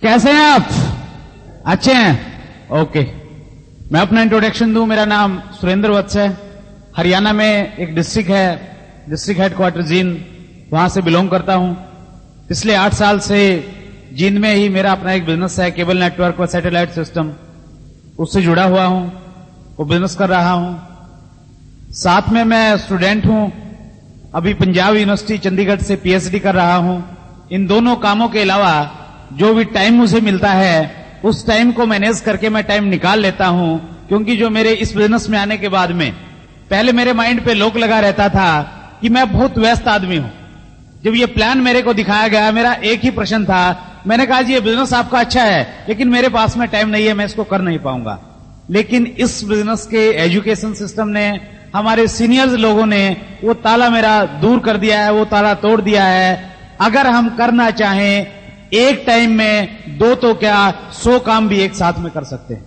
कैसे हैं आप? अच्छे हैं? ओके। मैं अपना इंट्रोडक्शन दूं। मेरा नाम सुरेंद्र वत्स है। हरियाणा में एक डिस्ट्रिक्ट है, डिस्ट्रिक्ट हेडक्वार्टर जींद, वहां से बिलोंग करता हूं। पिछले 8 साल से जींद में ही मेरा अपना एक बिजनेस है, केबल नेटवर्क और सैटेलाइट सिस्टम, उससे जुड़ा हुआ हूं, वो बिजनेस कर रहा हूं। साथ में मैं स्टूडेंट हूं, अभी पंजाब यूनिवर्सिटी चंडीगढ़ से पीएचडी कर रहा हूं। इन दोनों कामों के अलावा जो भी टाइम मुझे मिलता है उस टाइम को मैनेज करके मैं टाइम निकाल लेता हूं, क्योंकि जो मेरे इस बिजनेस में आने के बाद में पहले मेरे माइंड पे लोक लगा रहता था कि मैं बहुत व्यस्त आदमी हूं। जब ये प्लान मेरे को दिखाया गया, मेरा एक ही प्रश्न था, मैंने कहा जी ये बिजनेस आपका अच्छा है लेकिन मेरे पास में टाइम नहीं है, मैं इसको कर नहीं पाऊंगा। लेकिन इस बिजनेस के एजुकेशन सिस्टम ने, हमारे सीनियर्स लोगों ने वो ताला मेरा दूर कर दिया है, वो ताला तोड़ दिया है। अगर हम करना चाहें एक टाइम में 2 तो क्या 100 काम भी एक साथ में कर सकते हैं,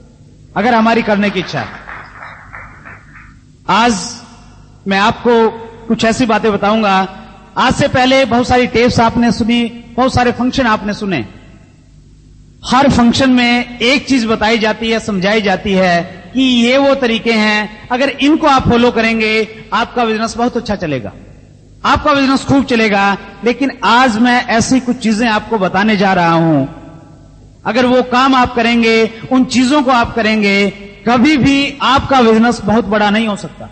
अगर हमारी करने की इच्छा है। आज मैं आपको कुछ ऐसी बातें बताऊंगा। आज से पहले बहुत सारी टेप्स आपने सुनी, बहुत सारे फंक्शन आपने सुने। हर फंक्शन में एक चीज बताई जाती है, समझाई जाती है कि ये वो तरीके हैं, अगर इनको आप फॉलो करेंगे आपका बिजनेस बहुत अच्छा चलेगा, आपका बिजनेस खूब चलेगा। लेकिन आज मैं ऐसी कुछ चीजें आपको बताने जा रहा हूं, अगर वो काम आप करेंगे, उन चीजों को आप करेंगे, कभी भी आपका बिजनेस बहुत बड़ा नहीं हो सकता।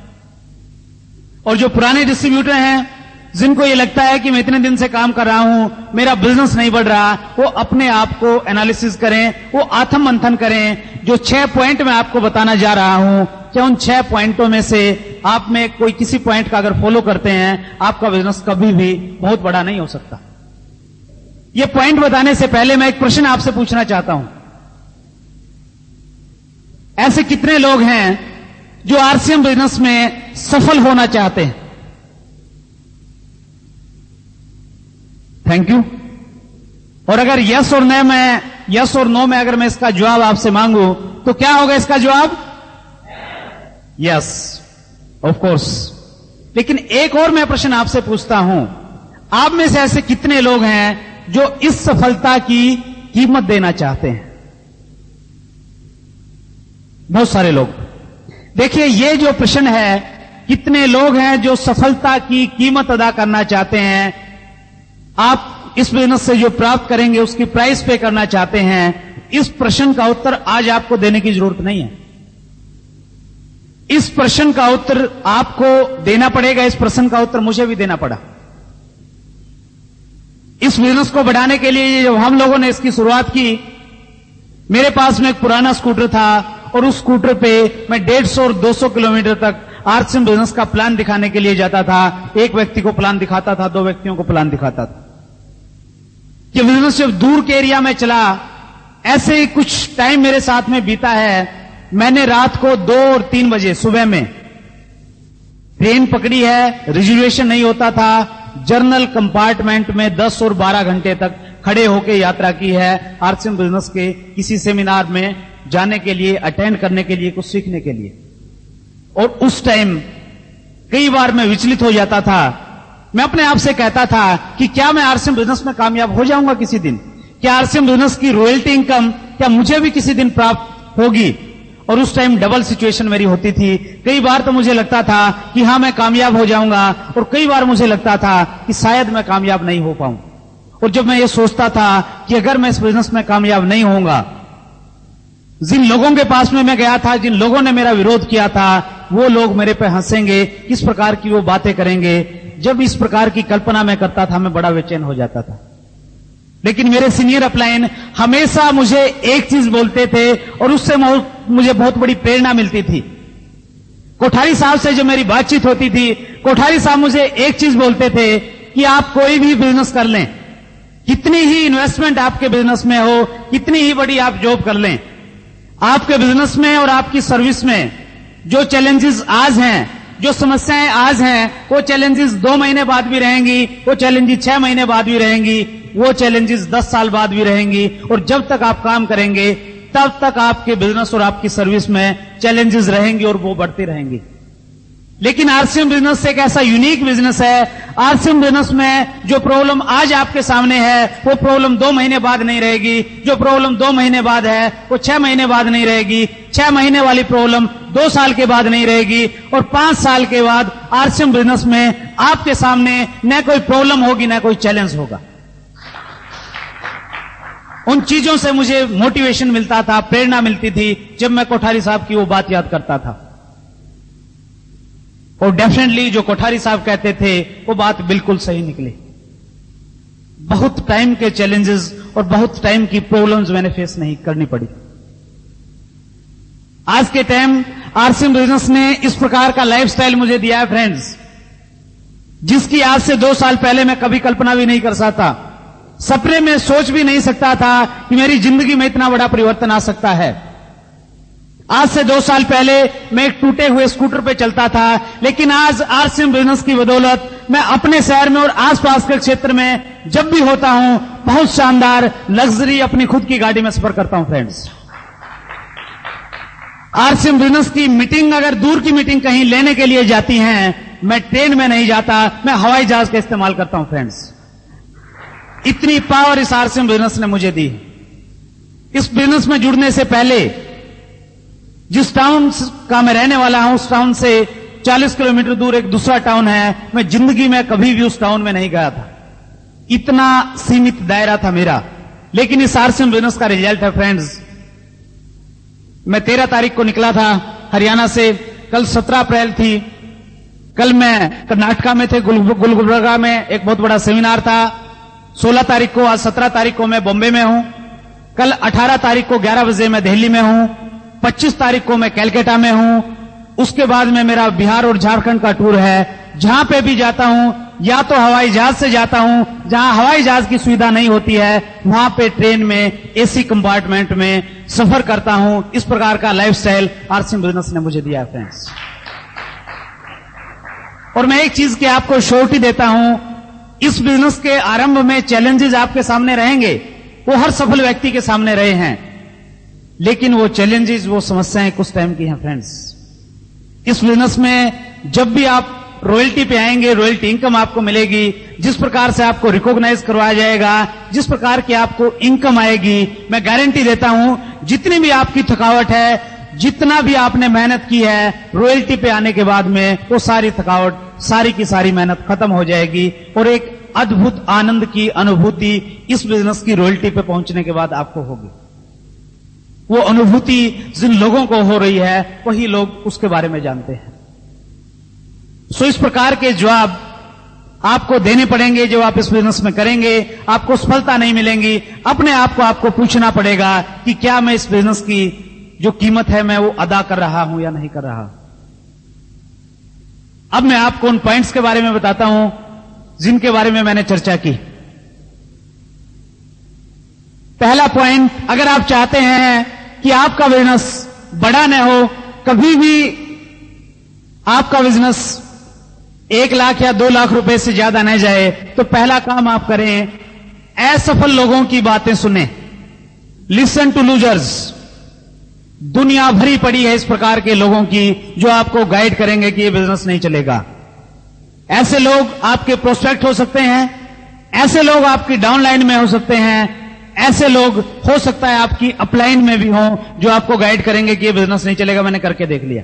और जो पुराने डिस्ट्रीब्यूटर हैं, जिनको ये लगता है कि मैं इतने दिन से काम कर रहा हूं, मेरा बिजनेस नहीं बढ़ रहा, वो अपने आप को एनालिसिस करें, वो आत्म मंथन करें। जो 6 पॉइंट मैं आपको बताना जा रहा हूं, क्या उन 6 पॉइंटों में से आप में कोई किसी पॉइंट का अगर फॉलो करते हैं, आपका बिजनेस कभी भी बहुत बड़ा नहीं हो सकता। ये पॉइंट बताने से पहले मैं एक प्रश्न आपसे पूछना चाहता हूं। ऐसे कितने लोग हैं जो आरसीएम बिजनेस में सफल होना चाहते हैं? Thank you. और अगर यस और नो में अगर मैं इसका जवाब आपसे मांगू तो क्या होगा इसका जवाब? Yes, of course. लेकिन एक और मैं प्रश्न आपसे पूछता हूं, आप में से ऐसे कितने लोग हैं जो इस सफलता की कीमत देना चाहते हैं? बहुत सारे लोग। देखिए, ये जो प्रश्न है, कितने लोग हैं जो सफलता की कीमत अदा करना चाहते हैं, आप इस बिजनेस से जो प्राप्त करेंगे उसकी प्राइस पे करना चाहते हैं, इस प्रश्न का उत्तर आज आपको देने की जरूरत नहीं है। इस प्रश्न का उत्तर आपको देना पड़ेगा, इस प्रश्न का उत्तर मुझे भी देना पड़ा। इस बिजनेस को बढ़ाने के लिए जब हम लोगों ने इसकी शुरुआत की, मेरे पास में एक पुराना स्कूटर था और उस स्कूटर पे मैं 150 और 200 किलोमीटर तक आरसीएम बिजनेस का प्लान दिखाने के लिए जाता था। एक व्यक्ति को प्लान दिखाता था, 2 व्यक्तियों को प्लान दिखाता था। ये बिजनेस जब दूर के एरिया में चला, ऐसे ही कुछ टाइम मेरे साथ में बीता है। मैंने रात को 2 और 3 बजे सुबह में ट्रेन पकड़ी है, रिजर्वेशन नहीं होता था, जर्नल कंपार्टमेंट में 10 और 12 घंटे तक खड़े होकर यात्रा की है आरसीएम बिजनेस के किसी सेमिनार में जाने के लिए, अटेंड करने के लिए, कुछ सीखने के लिए। और उस टाइम कई बार मैं विचलित हो जाता था। मैं अपने आप से कहता था कि क्या मैं आरसीएम बिजनेस में कामयाब हो जाऊंगा किसी दिन? क्या आरसीएम बिजनेस की रॉयल्टी इनकम क्या मुझे भी किसी दिन प्राप्त होगी? और उस टाइम डबल सिचुएशन मेरी होती थी। कई बार तो मुझे लगता था कि हां मैं कामयाब हो जाऊंगा, और कई बार मुझे लगता था कि शायद मैं कामयाब नहीं हो पाऊं। और जब मैं ये सोचता था कि अगर मैं इस बिजनेस में कामयाब नहीं होऊंगा, जिन लोगों के पास में मैं गया था, जिन लोगों ने मेरा विरोध किया था, वो लोग मेरे पे हंसेंगे, किस प्रकार की वो बातें करेंगे। जब इस प्रकार की कल्पना मैं करता था, मैं बड़ा बेचैन हो जाता था। लेकिन मेरे सीनियर अपलाइन हमेशा मुझे एक चीज बोलते थे और उससे मुझे बहुत बड़ी प्रेरणा मिलती थी। कोठारी साहब से जो मेरी बातचीत होती थी, कोठारी साहब मुझे एक चीज बोलते थे कि आप कोई भी बिजनेस कर लें, कितनी ही इन्वेस्टमेंट आपके बिजनेस में हो, कितनी ही बड़ी आप जॉब कर लें, आपके बिजनेस में और आपकी सर्विस में जो चैलेंजेस आज हैं, जो समस्याएं आज हैं, वो चैलेंजेस 2 महीने बाद भी रहेंगी, वो चैलेंजेस 6 महीने बाद भी रहेंगी, वो चैलेंजेस 10 साल बाद भी रहेंगी। और जब तक आप काम करेंगे तब तक आपके बिजनेस और आपकी सर्विस में चैलेंजेस रहेंगी और वो बढ़ती रहेंगी। लेकिन आरसीएम बिजनेस एक ऐसा यूनिक बिजनेस है, आरसीएम बिजनेस में जो प्रॉब्लम आज आपके सामने है वो प्रॉब्लम 2 महीने बाद नहीं रहेगी, जो प्रॉब्लम 2 महीने बाद है वो 6 महीने बाद नहीं रहेगी, 6 महीने वाली प्रॉब्लम 2 साल के बाद नहीं रहेगी, और 5 साल के बाद आरसीएम बिजनेस में आपके सामने न कोई प्रॉब्लम होगी न कोई चैलेंज होगा। उन चीजों से मुझे मोटिवेशन मिलता था, प्रेरणा मिलती थी जब मैं कोठारी साहब की वो बात याद करता था। और डेफिनेटली जो कोठारी साहब कहते थे वो बात बिल्कुल सही निकली। बहुत टाइम के चैलेंजेस और बहुत टाइम की प्रॉब्लम्स मैंने फेस नहीं करनी पड़ी। आज के टाइम आरसीएम बिजनेस ने इस प्रकार का लाइफस्टाइल मुझे दिया है फ्रेंड्स, जिसकी आज से 2 साल पहले मैं कभी कल्पना भी नहीं कर सकता, सपने में सोच भी नहीं सकता था कि मेरी जिंदगी में इतना बड़ा परिवर्तन आ सकता है। आज से 2 साल पहले मैं एक टूटे हुए स्कूटर पे चलता था, लेकिन आज आरसीएम बिजनेस की बदौलत मैं अपने शहर में और आसपास के क्षेत्र में जब भी होता हूं बहुत शानदार लग्जरी अपनी खुद की गाड़ी में सफर करता हूं फ्रेंड्स। आरसीएम बिजनेस की मीटिंग, अगर दूर की मीटिंग कहीं लेने के लिए जाती हैं, मैं ट्रेन में नहीं जाता, मैं हवाई जहाज का इस्तेमाल करता हूं फ्रेंड्स। इतनी पावर इस आरसीएम बिजनेस ने मुझे दी। इस बिजनेस में जुड़ने से पहले जिस टाउन का मैं रहने वाला हूं, उस टाउन से 40 किलोमीटर दूर एक दूसरा टाउन है, मैं जिंदगी में कभी भी उस टाउन में नहीं गया था। इतना सीमित दायरा था मेरा, लेकिन इस आरसीएम बिजनेस का रिजल्ट है फ्रेंड्स। मैं 13 तारीख को निकला था हरियाणा से, कल 17 अप्रैल थी। कल मैं कर्नाटका में थे, गुलबर्गा में एक बहुत बड़ा सेमिनार था। 16 तारीख को, आज 17 तारीख को मैं बॉम्बे में हूं। कल 18 तारीख को 11 बजे मैं दिल्ली में हूं। 25 तारीख को मैं कैलकाटा में हूं। उसके बाद में मेरा बिहार और झारखंड का टूर है। जहां पे भी जाता हूं या तो हवाई जहाज से जाता हूं, जहां हवाई जहाज की सुविधा नहीं होती है वहां पे ट्रेन में एसी कंपार्टमेंट में सफर करता हूं। इस प्रकार का लाइफस्टाइल आरसीएम बिजनेस ने मुझे दिया है फ्रेंड्स। और मैं एक चीज की आपको श्योरिटी देता हूं, इस बिजनेस के आरंभ में चैलेंजेस आपके सामने रहेंगे, वो हर सफल व्यक्ति के सामने रहे हैं, लेकिन वो चैलेंजेस, वो समस्याएं कुछ टाइम की हैं फ्रेंड्स। इस बिजनेस में जब भी आप रॉयल्टी पे आएंगे, रॉयल्टी इनकम आपको मिलेगी, जिस प्रकार से आपको रिकॉग्नाइज करवाया जाएगा, जिस प्रकार की आपको इनकम आएगी, मैं गारंटी देता हूं जितनी भी आपकी थकावट है, जितना भी आपने मेहनत की है, रॉयल्टी पे आने के बाद में वो सारी थकावट, सारी की सारी मेहनत खत्म हो जाएगी और एक अद्भुत आनंद की अनुभूति इस बिजनेस की रॉयल्टी पे पहुंचने के बाद आपको होगी। वो अनुभूति जिन लोगों को हो रही है वही लोग उसके बारे में जानते हैं। सो इस प्रकार के जवाब आपको देने पड़ेंगे जो आप इस बिजनेस में करेंगे। आपको सफलता नहीं मिलेंगी, अपने आप को आपको पूछना पड़ेगा कि क्या मैं इस बिजनेस की जो कीमत है मैं वो अदा कर रहा हूं या नहीं कर रहा। अब मैं आपको उन पॉइंट्स के बारे में बताता हूं जिनके बारे में मैंने चर्चा की। पहला पॉइंट, अगर आप चाहते हैं कि आपका बिजनेस बड़ा न हो, कभी भी आपका बिजनेस 1 लाख या 2 लाख रुपए से ज्यादा न जाए, तो पहला काम आप करें, असफल लोगों की बातें सुने। Listen to losers. दुनिया भरी पड़ी है इस प्रकार के लोगों की जो आपको गाइड करेंगे कि ये बिजनेस नहीं चलेगा। ऐसे लोग आपके प्रोस्पेक्ट हो सकते हैं, ऐसे लोग आपकी डाउनलाइन में हो सकते हैं, ऐसे लोग हो सकता है आपकी अपलाइन में भी हों जो आपको गाइड करेंगे कि ये बिजनेस नहीं चलेगा, मैंने करके देख लिया।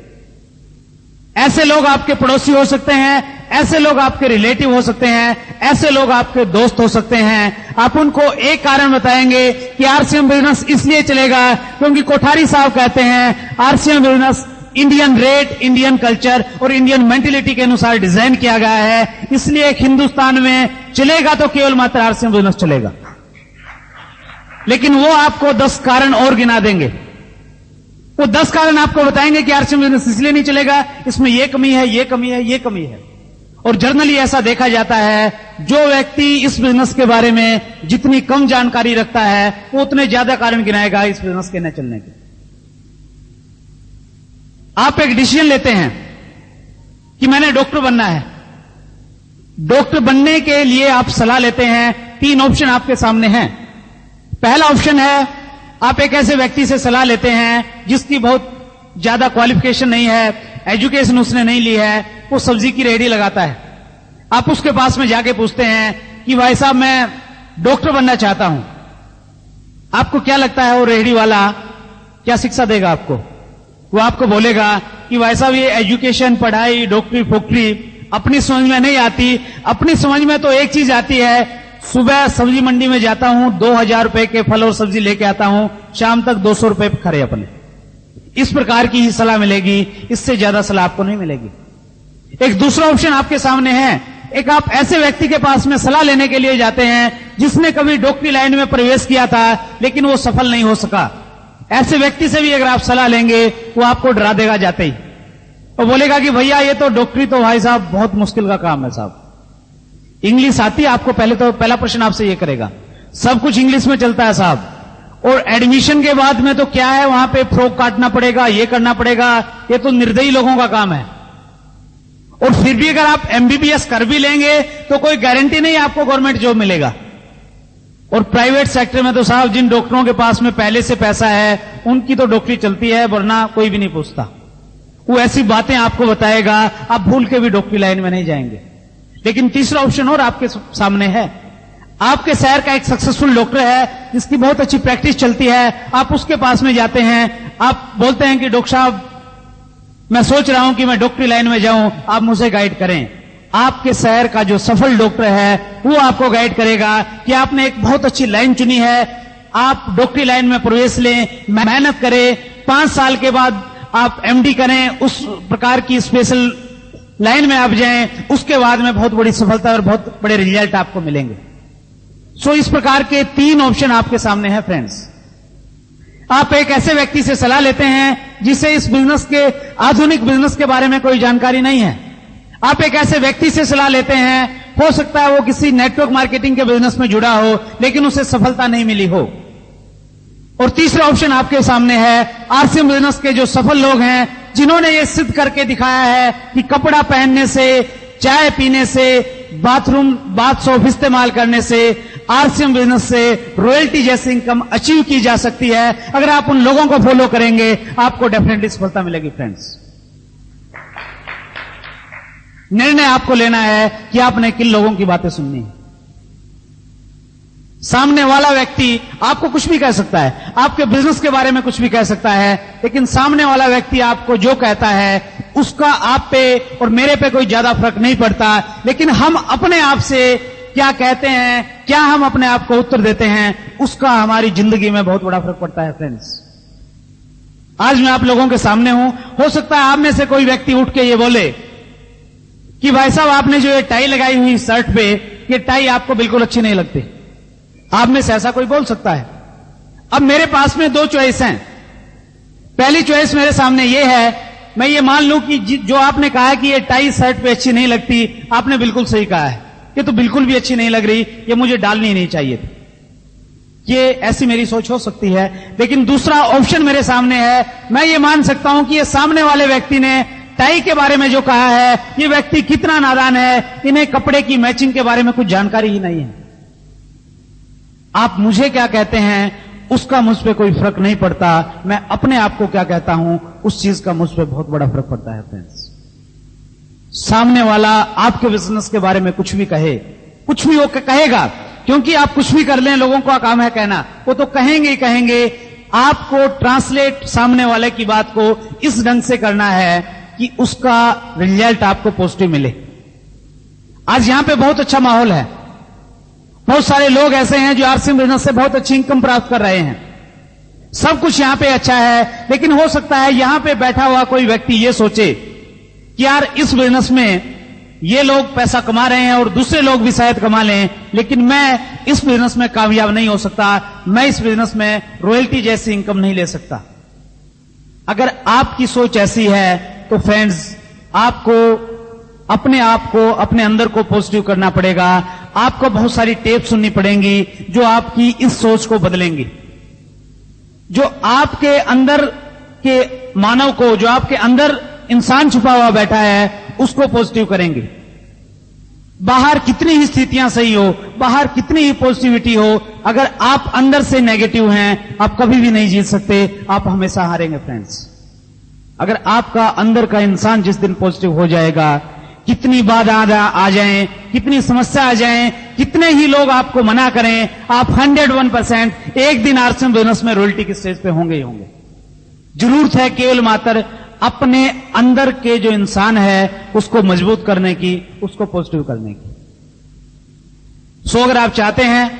ऐसे लोग आपके पड़ोसी हो सकते हैं, ऐसे लोग आपके रिलेटिव हो सकते हैं, ऐसे लोग आपके दोस्त हो सकते हैं। आप उनको एक कारण बताएंगे कि आरसीएम बिजनेस इसलिए चलेगा क्योंकि कोठारी साहब कहते हैं RCM business Indian rate, Indian culture और इंडियन मेंटेलिटी के अनुसार डिजाइन किया गया है, इसलिए हिंदुस्तान में चलेगा तो केवल मात्र आरसीएम बिजनेस चलेगा। लेकिन वो आपको 10 कारण और गिना देंगे। वो 10 कारण आपको बताएंगे कि आरसीएम बिजनेस इसलिए नहीं चलेगा, इसमें ये कमी है, ये कमी है, ये कमी है। और जनरली ऐसा देखा जाता है, जो व्यक्ति इस बिजनेस के बारे में जितनी कम जानकारी रखता है वो उतने ज्यादा कारण गिनाएगा इस बिजनेस के न चलने के। आप एक डिसीजन लेते हैं कि मैंने डॉक्टर बनना है। डॉक्टर बनने के लिए आप सलाह लेते हैं, 3 ऑप्शन आपके सामने हैं। पहला ऑप्शन है, आप एक ऐसे व्यक्ति से सलाह लेते हैं जिसकी बहुत ज्यादा क्वालिफिकेशन नहीं है, एजुकेशन उसने नहीं ली है, वो सब्जी की रेहड़ी लगाता है। आप उसके पास में जाके पूछते हैं कि भाई साहब मैं डॉक्टर बनना चाहता हूं। आपको क्या लगता है वो रेहड़ी वाला क्या शिक्षा देगा आपको? वो आपको बोलेगा कि भाई साहब ये एजुकेशन, पढ़ाई, डॉक्टरी फोक्टरी अपनी समझ में नहीं आती। अपनी समझ में तो एक चीज आती है, सुबह सब्जी मंडी में जाता हूं, 2000 रुपए के फल और सब्जी लेके आता हूं, शाम तक 200 रुपए खरे अपने। इस प्रकार की ही सलाह मिलेगी, इससे ज्यादा सलाह आपको नहीं मिलेगी। एक दूसरा ऑप्शन आपके सामने है, एक आप ऐसे व्यक्ति के पास में सलाह लेने के लिए जाते हैं जिसने कभी डॉक्टरी लाइन में प्रवेश किया था लेकिन वो सफल नहीं हो सका। ऐसे व्यक्ति से भी अगर आप सलाह लेंगे वो आपको डरा देगा जाते ही, और बोलेगा कि भैया ये तो डॉक्टरी तो भाई साहब बहुत मुश्किल का काम है साहब। इंग्लिश आती है आपको? पहला प्रश्न आपसे ये करेगा। सब कुछ इंग्लिश में चलता है साहब, और एडमिशन के बाद में तो क्या है, वहां पे फ्रॉक काटना पड़ेगा, ये करना पड़ेगा, ये तो निर्दयी लोगों का काम है। और फिर भी अगर आप एमबीबीएस कर भी लेंगे तो कोई गारंटी नहीं आपको गवर्नमेंट जॉब मिलेगा। और प्राइवेट सेक्टर में तो साहब जिन डॉक्टरों के पास में पहले से पैसा है उनकी तो डॉक्टरी चलती है, वरना कोई भी नहीं पूछता। वो ऐसी बातें आपको बताएगा, आप भूल के भी डॉक्टरी लाइन में नहीं जाएंगे। लेकिन तीसरा ऑप्शन और आपके सामने है, आपके शहर का एक सक्सेसफुल डॉक्टर है जिसकी बहुत अच्छी प्रैक्टिस चलती है, आप उसके पास में जाते हैं, आप बोलते हैं कि डॉक्टर साहब मैं सोच रहा हूं कि मैं डॉक्टरी लाइन में जाऊं, आप मुझे गाइड करें। आपके शहर का जो सफल डॉक्टर है वो आपको गाइड करेगा कि आपने एक बहुत अच्छी लाइन चुनी है, आप डॉक्टरी लाइन में प्रवेश लें, मेहनत करें, 5 साल के बाद आप एमडी करें, उस प्रकार की स्पेशल लाइन में आप जाएं, उसके बाद में बहुत बड़ी सफलता और बहुत बड़े रिजल्ट आपको मिलेंगे। सो इस प्रकार के 3 ऑप्शन आपके सामने हैं फ्रेंड्स। आप एक ऐसे व्यक्ति से सलाह लेते हैं जिसे इस बिजनेस के, आधुनिक बिजनेस के बारे में कोई जानकारी नहीं है। आप एक ऐसे व्यक्ति से सलाह लेते हैं, हो सकता है वो किसी नेटवर्क मार्केटिंग के बिजनेस में जुड़ा हो लेकिन उसे सफलता नहीं मिली हो। और तीसरा ऑप्शन आपके सामने है, आरसीएम बिजनेस के जो सफल लोग हैं जिन्होंने ये सिद्ध करके दिखाया है कि कपड़ा पहनने से, चाय पीने से, बाथ सोप इस्तेमाल करने से, आरसीएम बिजनेस से रॉयल्टी जैसी इनकम अचीव की जा सकती है। अगर आप उन लोगों को फॉलो करेंगे आपको डेफिनेटली सफलता मिलेगी फ्रेंड्स। निर्णय आपको लेना है कि आपने किन लोगों की बातें सुननी है। सामने वाला व्यक्ति आपको कुछ भी कह सकता है, आपके बिजनेस के बारे में कुछ भी कह सकता है, लेकिन सामने वाला व्यक्ति आपको जो कहता है उसका आप पे और मेरे पे कोई ज्यादा फर्क नहीं पड़ता। लेकिन हम अपने आप से क्या कहते हैं, क्या हम अपने आप को उत्तर देते हैं, उसका हमारी जिंदगी में बहुत बड़ा फर्क पड़ता है फ्रेंड्स। आज मैं आप लोगों के सामने हूं, हो सकता है आप में से कोई व्यक्ति उठ के ये बोले कि भाई साहब आपने जो ये टाई लगाई हुई शर्ट पे, ये टाई आपको बिल्कुल अच्छी नहीं लगती। आप में से ऐसा कोई बोल सकता है। अब मेरे पास में 2 चॉइस हैं। पहली चॉइस मेरे सामने ये है, मैं ये मान लूं कि जो आपने कहा है कि ये टाई शर्ट पे अच्छी नहीं लगती, आपने बिल्कुल सही कहा है, ये तो बिल्कुल भी अच्छी नहीं लग रही, ये मुझे डालनी नहीं चाहिए थी। ये ऐसी मेरी सोच हो सकती है। लेकिन दूसरा ऑप्शन मेरे सामने है, मैं ये मान सकता हूं कि ये सामने वाले व्यक्ति ने टाई के बारे में जो कहा है, ये व्यक्ति कितना नादान है, इन्हें कपड़े की मैचिंग के बारे में कुछ जानकारी ही नहीं है। आप मुझे क्या कहते हैं उसका मुझ पे कोई फर्क नहीं पड़ता, मैं अपने आप को क्या कहता हूं उस चीज का मुझ पे बहुत बड़ा फर्क पड़ता है फ्रेंड्स। सामने वाला आपके बिजनेस के बारे में कुछ भी कहे, कुछ भी वो कहेगा, क्योंकि आप कुछ भी कर लें, लोगों का काम है कहना, वो तो कहेंगे ही कहेंगे। आपको ट्रांसलेट सामने वाले की बात को इस ढंग से करना है कि उसका रिजल्ट आपको पॉजिटिव मिले। आज यहां पे बहुत अच्छा माहौल है, बहुत सारे लोग ऐसे हैं जो आरसीएम बिजनेस से बहुत अच्छी इनकम प्राप्त कर रहे हैं, सब कुछ यहां पे अच्छा है। लेकिन हो सकता है यहां पे बैठा हुआ कोई व्यक्ति ये सोचे कि यार इस बिजनेस में ये लोग पैसा कमा रहे हैं और दूसरे लोग भी शायद कमा लें, लेकिन मैं इस बिजनेस में कामयाब नहीं हो सकता, मैं इस बिजनेस में रॉयल्टी जैसी इनकम नहीं ले सकता। अगर आपकी सोच ऐसी है तो फ्रेंड्स आपको अपने आप को, अपने अंदर को पॉजिटिव करना पड़ेगा। आपको बहुत सारी टेप सुननी पड़ेंगी जो आपकी इस सोच को बदलेंगी, जो आपके अंदर के मानव को, जो आपके अंदर इंसान छुपा हुआ बैठा है, उसको पॉजिटिव करेंगे। बाहर कितनी ही स्थितियां सही हो, बाहर कितनी ही पॉजिटिविटी हो, अगर आप अंदर से नेगेटिव हैं, आप कभी भी नहीं जीत सकते, आप हमेशा हारेंगे फ्रेंड्स। अगर आपका अंदर का इंसान जिस दिन पॉजिटिव हो जाएगा कितनी बाधा आ जाए, कितनी समस्या आ जाए, कितने ही लोग आपको मना करें, आप 101% एक दिन आरसीएम बिजनेस में रॉयल्टी के स्टेज पे होंगे ही होंगे। जरूरत है केवल मात्र अपने अंदर के जो इंसान है उसको मजबूत करने की, उसको पॉजिटिव करने की। सो अगर आप चाहते हैं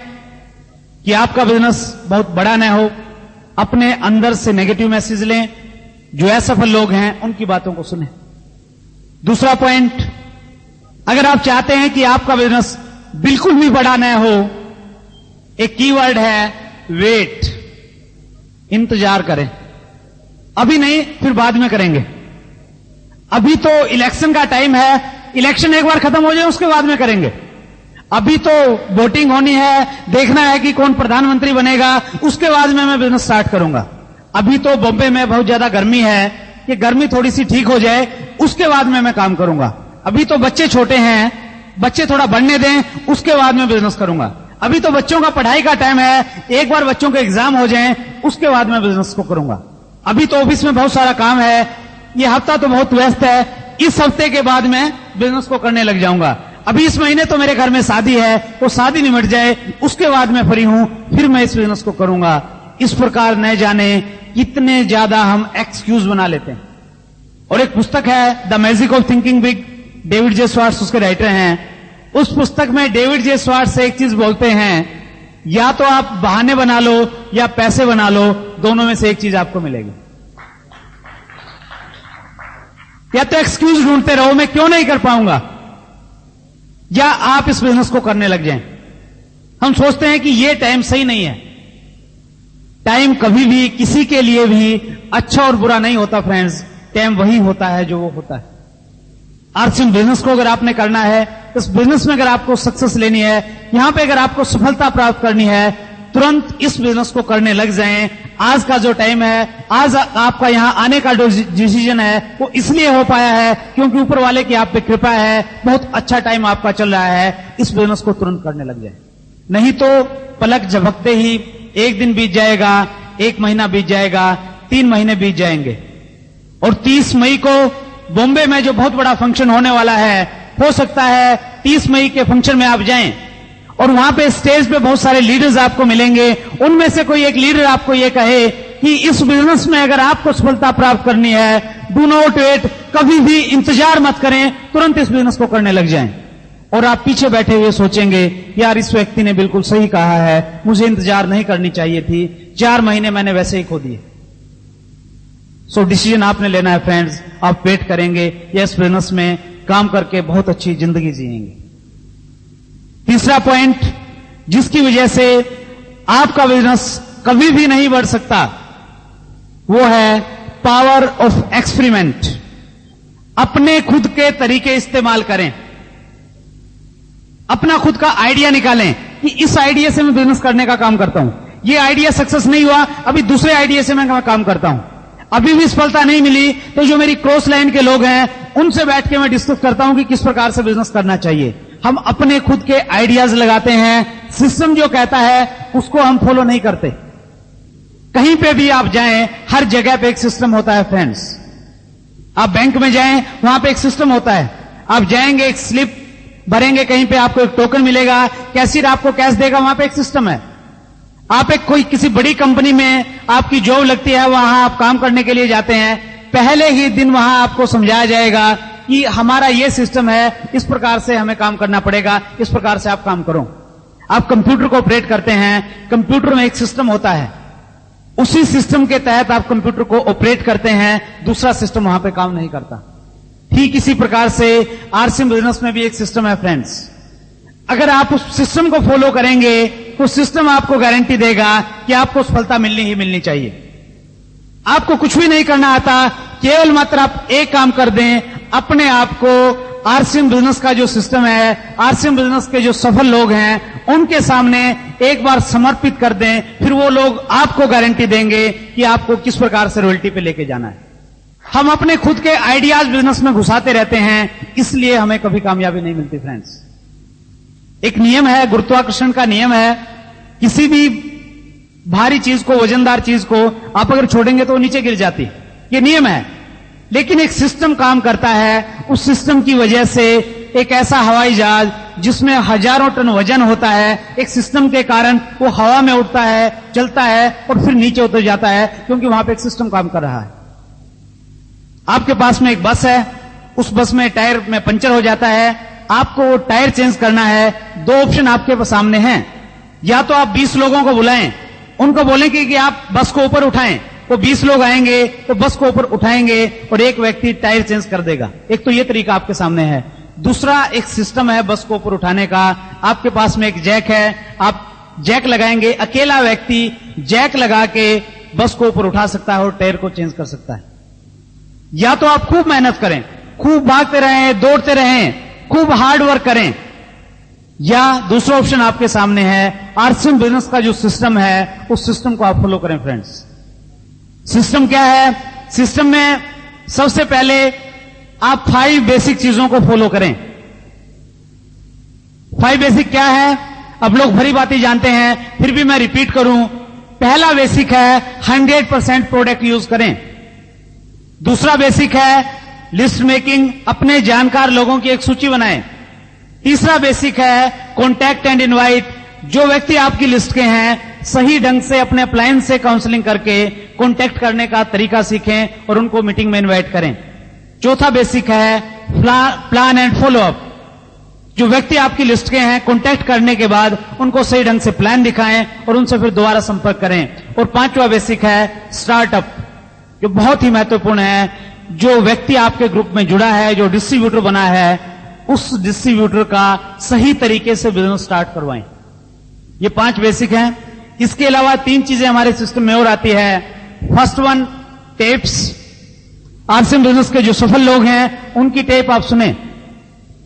कि आपका बिजनेस बहुत बड़ा न हो, अपने अंदर से नेगेटिव मैसेज लें, जो असफल लोग हैं उनकी बातों को सुनें। दूसरा पॉइंट, अगर आप चाहते हैं कि आपका बिजनेस बिल्कुल भी बड़ा न हो, एक कीवर्ड है वेट, इंतजार करें। अभी नहीं, फिर बाद में करेंगे। अभी तो इलेक्शन का टाइम है, इलेक्शन एक बार खत्म हो जाए उसके बाद में करेंगे। अभी तो वोटिंग होनी है, देखना है कि कौन प्रधानमंत्री बनेगा, उसके बाद में मैं बिजनेस स्टार्ट करूंगा। अभी तो बॉम्बे में बहुत ज्यादा गर्मी है, कि गर्मी थोड़ी सी ठीक हो जाए उसके बाद में मैं काम करूंगा। अभी तो बच्चे छोटे हैं, बच्चे थोड़ा बढ़ने दें, उसके बाद में बिजनेस करूंगा। अभी तो बच्चों का पढ़ाई का टाइम है, एक बार बच्चों के एग्जाम हो जाएं, उसके बाद में बिजनेस को करूंगा। अभी तो ऑफिस में बहुत सारा काम है, ये हफ्ता तो बहुत व्यस्त है, इस हफ्ते के बाद में बिजनेस को करने लग जाऊंगा। अभी इस महीने तो मेरे घर में शादी है, वो शादी निमट जाए उसके बाद मैं फ्री हूं, फिर मैं इस बिजनेस को करूंगा। इस प्रकार न जाने कितने ज्यादा हम एक्सक्यूज बना लेते हैं। और एक पुस्तक है the magic of thinking big, David J Swarts उसके राइटर हैं। उस पुस्तक में डेविड जे स्वार्ट्स से एक चीज बोलते हैं, या तो आप बहाने बना लो या पैसे बना लो, दोनों में से एक चीज आपको मिलेगी। या तो एक्सक्यूज ढूंढते रहो मैं क्यों नहीं कर पाऊंगा, या आप इस बिजनेस को करने लग जाएं। हम सोचते हैं कि यह टाइम सही नहीं है। टाइम कभी भी किसी के लिए भी अच्छा और बुरा नहीं होता फ्रेंड्स, टाइम वही होता है जो वो होता है। आरसीएम बिजनेस को अगर आपने करना है, इस बिजनेस में अगर आपको सक्सेस लेनी है, यहां पे अगर आपको सफलता प्राप्त करनी है, तुरंत इस बिजनेस को करने लग जाएं। आज का जो टाइम है, आज आपका यहां आने का जो डिसीजन है वो इसलिए हो पाया है क्योंकि ऊपर वाले की आप पे कृपा है, बहुत अच्छा टाइम आपका चल रहा है। इस बिजनेस को तुरंत करने लग जाए, नहीं तो पलक झपकते ही एक दिन बीत जाएगा, एक महीना बीत जाएगा, 3 महीने बीत जाएंगे। और 30 मई को बॉम्बे में जो बहुत बड़ा फंक्शन होने वाला है, हो सकता है 30 मई के फंक्शन में आप जाएं और वहां पे स्टेज पे बहुत सारे लीडर्स आपको मिलेंगे। उनमें से कोई एक लीडर आपको यह कहे कि इस बिजनेस में अगर आपको सफलता प्राप्त करनी है, डू नॉट वेट, कभी भी इंतजार मत करें, तुरंत इस बिजनेस को करने लग जाएं। और आप पीछे बैठे हुए सोचेंगे, यार इस व्यक्ति ने बिल्कुल सही कहा है, मुझे इंतजार नहीं करनी चाहिए थी, 4 महीने मैंने वैसे ही खो दिए। सो डिसीजन आपने लेना है फ्रेंड्स। आप वेट करेंगे या इस बिजनेस में काम करके बहुत अच्छी जिंदगी जिएंगे। तीसरा पॉइंट, जिसकी वजह से आपका बिजनेस कभी भी नहीं बढ़ सकता, वो है पावर ऑफ एक्सपेरिमेंट। अपने खुद के तरीके इस्तेमाल करें, अपना खुद का आइडिया निकालें कि इस आइडिया से मैं बिजनेस करने का काम करता हूं, ये आइडिया सक्सेस नहीं हुआ, अभी दूसरे आइडिया से मैं काम करता हूं, अभी भी सफलता नहीं मिली, तो जो मेरी क्रॉस लाइन के लोग हैं उनसे बैठ के मैं डिस्कस करता हूं कि किस प्रकार से बिजनेस करना चाहिए। हम अपने खुद के आइडियाज लगाते हैं, सिस्टम जो कहता है उसको हम फॉलो नहीं करते। कहीं पे भी आप जाएं, हर जगह पे एक सिस्टम होता है फ्रेंड्स। आप बैंक में जाएं, वहां पे एक सिस्टम होता है। आप जाएंगे, एक स्लिप भरेंगे, कहीं पे आपको एक टोकन मिलेगा, कैशियर आपको कैश देगा, वहां पे एक सिस्टम है। आप एक कोई किसी बड़ी कंपनी में आपकी जॉब लगती है, वहां आप काम करने के लिए जाते हैं, पहले ही दिन वहां आपको समझाया जाएगा कि हमारा ये सिस्टम है, इस प्रकार से हमें काम करना पड़ेगा, इस प्रकार से आप काम करो। आप कंप्यूटर को ऑपरेट करते हैं, कंप्यूटर में एक सिस्टम होता है, उसी सिस्टम के तहत आप कंप्यूटर को ऑपरेट करते हैं, दूसरा सिस्टम वहां पे काम नहीं करता। ठीक इसी प्रकार से आरसीएम बिजनेस में भी एक सिस्टम है फ्रेंड्स। अगर आप उस सिस्टम को फॉलो करेंगे तो सिस्टम आपको गारंटी देगा कि आपको सफलता मिलनी ही मिलनी चाहिए। आपको कुछ भी नहीं करना आता, केवल मात्र आप एक काम कर दें, अपने आप को आरसीएम बिजनेस का जो सिस्टम है, आरसीएम बिजनेस के जो सफल लोग हैं उनके सामने एक बार समर्पित कर दें, फिर वो लोग आपको गारंटी देंगे कि आपको किस प्रकार से रॉयल्टी पे लेके जाना है। हम अपने खुद के आइडियाज बिजनेस में घुसाते रहते हैं, इसलिए हमें कभी कामयाबी नहीं मिलती फ्रेंड्स। एक नियम है, गुरुत्वाकर्षण का नियम है, किसी भी भारी चीज को, वजनदार चीज को आप अगर छोड़ेंगे तो वो नीचे गिर जाती है, ये नियम है। लेकिन एक सिस्टम काम करता है। उस सिस्टम की वजह से एक ऐसा हवाई जहाज जिसमें हजारों टन वजन होता है, एक सिस्टम के कारण वो हवा में उड़ता है, चलता है और फिर नीचे उतर जाता है, क्योंकि वहां पे एक सिस्टम काम कर रहा है। आपके पास में एक बस है, उस बस में टायर में पंचर हो जाता है, आपको वो टायर चेंज करना है। दो ऑप्शन आपके सामने हैं, या तो आप 20 लोगों को बुलाएं, उनको बोलेंगे कि आप बस को ऊपर उठाएं, वो 20 लोग आएंगे तो बस को ऊपर उठाएंगे और एक व्यक्ति टायर चेंज कर देगा। एक तो ये तरीका आपके सामने है। दूसरा एक सिस्टम है बस को ऊपर उठाने का। आपके पास में एक जैक है, आप जैक लगाएंगे, अकेला व्यक्ति जैक लगा के बस को ऊपर उठा सकता है और टायर को चेंज कर सकता है। या तो आप खूब मेहनत करें, खूब भागते रहें, दौड़ते रहें, खूब हार्ड वर्क करें, या दूसरा ऑप्शन आपके सामने है, आरसीएम बिजनेस का जो सिस्टम है उस सिस्टम को आप फॉलो करें। फ्रेंड्स, सिस्टम क्या है? सिस्टम में सबसे पहले आप 5 बेसिक चीजों को फॉलो करें। 5 बेसिक क्या है? अब लोग भरी बातें जानते हैं, फिर भी मैं रिपीट करूं। पहला बेसिक है 100% प्रोडक्ट यूज करें। दूसरा बेसिक है लिस्ट मेकिंग, अपने जानकार लोगों की एक सूची बनाएं। तीसरा बेसिक है कॉन्टैक्ट एंड इनवाइट, जो व्यक्ति आपकी लिस्ट के हैं सही ढंग से अपने अप्लायंस से काउंसलिंग करके कॉन्टैक्ट करने का तरीका सीखें और उनको मीटिंग में इनवाइट करें। चौथा बेसिक है प्लान एंड फॉलो अप, जो व्यक्ति आपकी लिस्ट के हैं कॉन्टैक्ट करने के बाद उनको सही ढंग से प्लान दिखाएं और उनसे फिर दोबारा संपर्क करें। और पांचवा बेसिक है स्टार्टअप, जो बहुत ही महत्वपूर्ण है। जो व्यक्ति आपके ग्रुप में जुड़ा है, जो डिस्ट्रीब्यूटर बना है, उस डिस्ट्रीब्यूटर का सही तरीके से बिजनेस स्टार्ट करवाएं। ये 5 बेसिक हैं। इसके अलावा 3 चीजें हमारे सिस्टम में और आती है। First one, tapes. RCM business के जो सफल लोग हैं उनकी टेप आप सुने।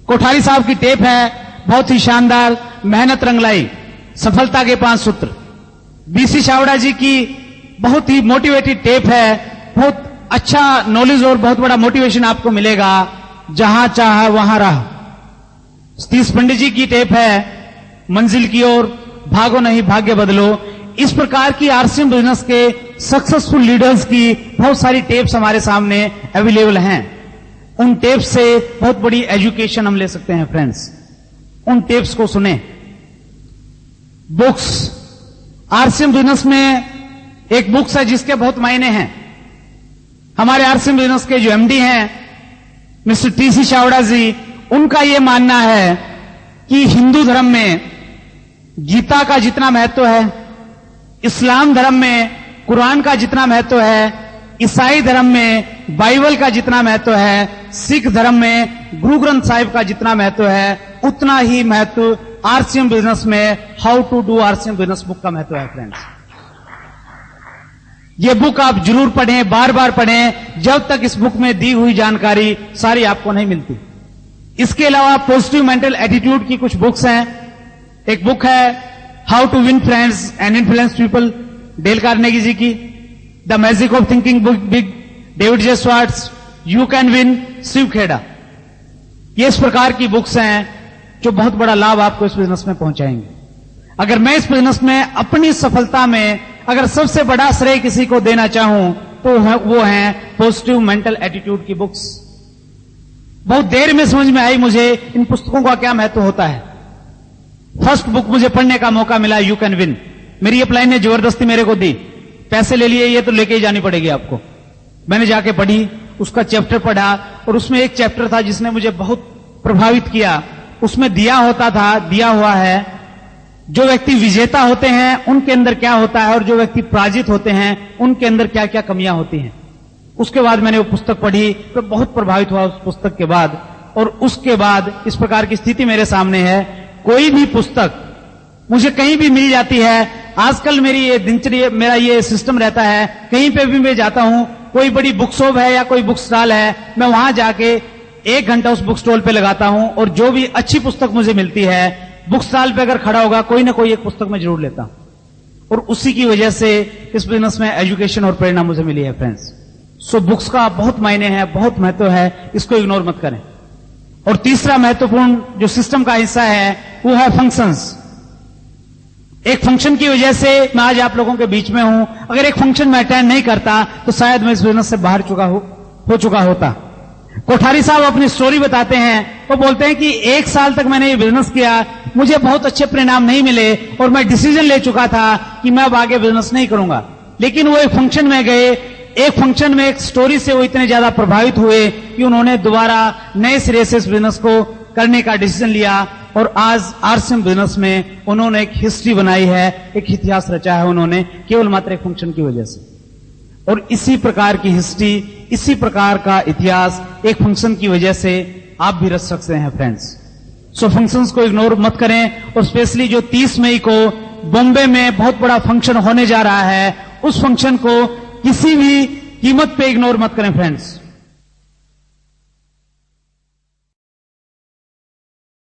कोठारी साहब की टेप है, बहुत ही शानदार, मेहनत रंग लाई, सफलता के 5 सूत्र। बीसी छावड़ा जी की बहुत ही मोटिवेटेड टेप है, बहुत अच्छा नॉलेज और बहुत बड़ा मोटिवेशन आपको मिलेगा। जहां चाह वहां राह। सतीश पंडित जी की टेप है, मंजिल की ओर, भागो नहीं भाग्य बदलो। इस प्रकार की आरसीएम बिजनेस के सक्सेसफुल लीडर्स की बहुत सारी टेप्स हमारे सामने अवेलेबल हैं। उन टेप्स से बहुत बड़ी एजुकेशन हम ले सकते हैं। फ्रेंड्स, उन टेप्स को सुने। बुक्स, आरसीएम बिजनेस में एक बुक्स है जिसके बहुत मायने हैं। हमारे आरसीएम बिजनेस के जो एमडी हैं मिस्टर टीसी छावड़ा जी, उनका यह मानना है कि हिंदू धर्म में गीता का जितना महत्व है, इस्लाम धर्म में कुरान का जितना महत्व है, ईसाई धर्म में बाइबल का जितना महत्व है, सिख धर्म में गुरु ग्रंथ साहिब का जितना महत्व है, उतना ही महत्व आरसीएम बिजनेस में how to do RCM business book का महत्व है। फ्रेंड्स, ये बुक आप जरूर पढ़ें, बार बार पढ़ें, जब तक इस बुक में दी हुई जानकारी सारी आपको नहीं मिलती। इसके अलावा पॉजिटिव मेंटल एटीट्यूड की कुछ बुक्स हैं। एक बुक है how to win friends and influence people, Dale Carnegie ji की। The magic of thinking big, David J Schwartz, you can win, Shiv Khera. ये इस प्रकार की बुक्स हैं जो बहुत बड़ा लाभ आपको इस बिजनेस में पहुंचाएंगे। अगर मैं इस बिजनेस में अपनी सफलता में अगर सबसे बड़ा श्रेय किसी को देना चाहूं तो वो है पॉजिटिव मेंटल एटीट्यूड की बुक्स। बहुत देर में समझ में आई मुझे इन पुस्तकों का क्या महत्व होता है। फर्स्ट बुक मुझे पढ़ने का मौका मिला, यू कैन विन। मेरी अपलाइन ने जबरदस्ती मेरे को दी, पैसे ले लिए, ये तो लेके ही जानी पड़ेगी आपको। मैंने जाके पढ़ी, उसका चैप्टर पढ़ा और उसमें एक चैप्टर था जिसने मुझे बहुत प्रभावित किया। उसमें दिया हुआ है जो व्यक्ति विजेता होते हैं उनके अंदर क्या होता है और जो व्यक्ति पराजित होते हैं उनके अंदर क्या क्या कमियां होती हैं। उसके बाद मैंने वो पुस्तक पढ़ी तो बहुत प्रभावित हुआ उस पुस्तक के बाद। और उसके बाद इस प्रकार की स्थिति मेरे सामने है, कोई भी पुस्तक मुझे कहीं भी मिल जाती है। आजकल मेरी ये दिनचर्या, मेरा ये सिस्टम रहता है, कहीं पे भी मैं जाता हूं, कोई बड़ी बुक शॉप है या कोई बुक स्टॉल है, मैं वहां जाके 1 घंटा उस बुक स्टॉल पे लगाता हूं और जो भी अच्छी पुस्तक मुझे मिलती है, बुक स्टॉल पे अगर खड़ा होगा कोई ना कोई एक पुस्तक मैं जरूर लेता हूं। और उसी की वजह से इस बिजनेस में एजुकेशन और प्रेरणा मुझे मिली है। फ्रेंड्स, सो बुक्स का बहुत मायने है, बहुत महत्व है, इसको इग्नोर मत करें। और तीसरा महत्वपूर्ण जो सिस्टम का हिस्सा है वो है फंक्शंस। एक फंक्शन की वजह से मैं आज आप लोगों के बीच में हूं। अगर एक फंक्शन मैं अटेंड नहीं करता तो शायद मैं इस बिजनेस से बाहर हो चुका होता। कोठारी साहब अपनी स्टोरी बताते हैं, वो बोलते हैं कि 1 साल तक मैंने ये बिजनेस किया, मुझे बहुत अच्छे परिणाम नहीं मिले और मैं डिसीजन ले चुका था कि मैं अब आगे बिजनेस नहीं करूंगा। लेकिन वो एक फंक्शन में गए, एक फंक्शन में एक स्टोरी से वो इतने ज्यादा प्रभावित हुए कि उन्होंने दोबारा नए सिरे से इस बिजनेस को करने का डिसीजन लिया और आज आरसीएम बिजनेस में उन्होंने एक हिस्ट्री बनाई है, एक इतिहास रचा है उन्होंने, केवल मात्र एक फंक्शन की वजह से। और इसी प्रकार की हिस्ट्री, इसी प्रकार का इतिहास एक फंक्शन की वजह से आप भी रच सकते हैं फ्रेंड्स। सो फंक्शंस को इग्नोर मत करें, और स्पेशली जो 30 मई को बॉम्बे में बहुत बड़ा फंक्शन होने जा रहा है, उस फंक्शन को किसी भी कीमत पे इग्नोर मत करें फ्रेंड्स।